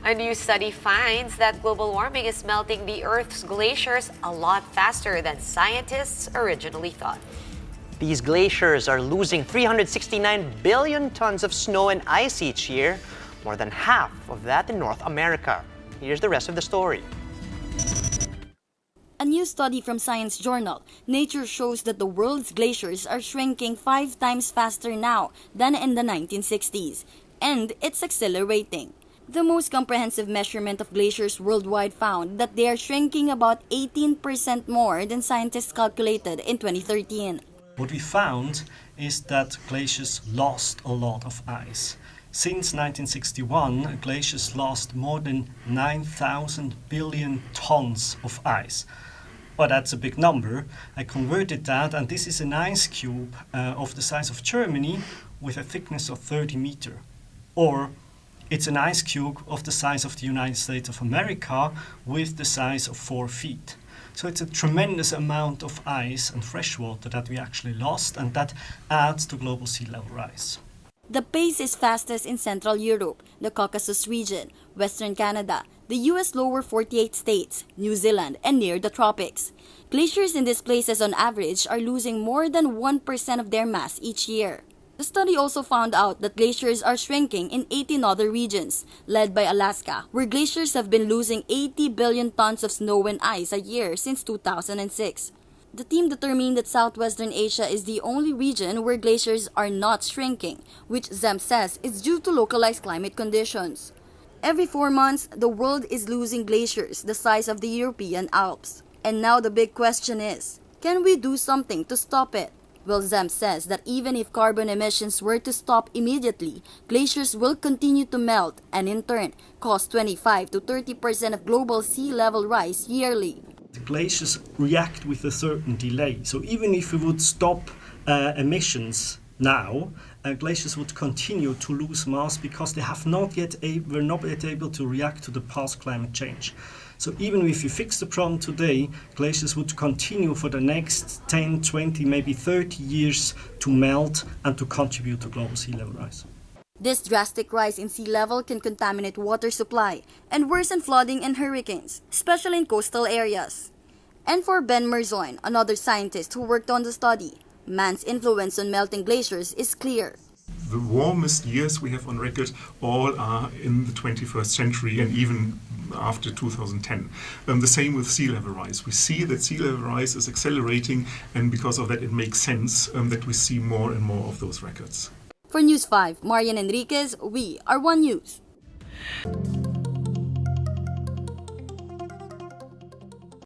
A new study finds that global warming is melting the Earth's glaciers a lot faster than scientists originally thought. These glaciers are losing 369 billion tons of snow and ice each year, more than half of that in North America. Here's the rest of the story. A new study from Science Journal, Nature shows that the world's glaciers are shrinking 5 times faster now than in the 1960s, and it's accelerating. The most comprehensive measurement of glaciers worldwide found that they are shrinking about 18% more than scientists calculated in 2013. What we found is that glaciers lost a lot of ice. Since 1961, glaciers lost more than 9,000 billion tons of ice. Well, that's a big number. I converted that, and this is an ice cube of the size of Germany with a thickness of 30 meters. Or it's an ice cube of the size of the United States of America with the size of 4 feet. So it's a tremendous amount of ice and fresh water that we actually lost, and that adds to global sea level rise. The pace is fastest in Central Europe, the Caucasus region, Western Canada, the US lower 48 states, New Zealand, and near the tropics. Glaciers in these places on average are losing more than 1% of their mass each year. The study also found out that glaciers are shrinking in 18 other regions, led by Alaska, where glaciers have been losing 80 billion tons of snow and ice a year since 2006. The team determined that Southwestern Asia is the only region where glaciers are not shrinking, which ZEM says is due to localized climate conditions. Every 4 months, the world is losing glaciers the size of the European Alps. And now the big question is, can we do something to stop it? Well, ZEM says that even if carbon emissions were to stop immediately, glaciers will continue to melt and in turn cause 25 to 30% of global sea level rise yearly. The glaciers react with a certain delay. So even if we would stop emissions now, glaciers would continue to lose mass because they were not yet able to react to the past climate change. So even if you fix the problem today, glaciers would continue for the next 10, 20, maybe 30 years to melt and to contribute to global sea level rise. This drastic rise in sea level can contaminate water supply and worsen flooding and hurricanes, especially in coastal areas. And for Ben Merzoin, another scientist who worked on the study, man's influence on melting glaciers is clear. The warmest years we have on record all are in the 21st century and even after 2010. The same with sea level rise. We see that sea level rise is accelerating, and because of that it makes sense that we see more and more of those records. For News 5, Marian Enriquez, we are One News.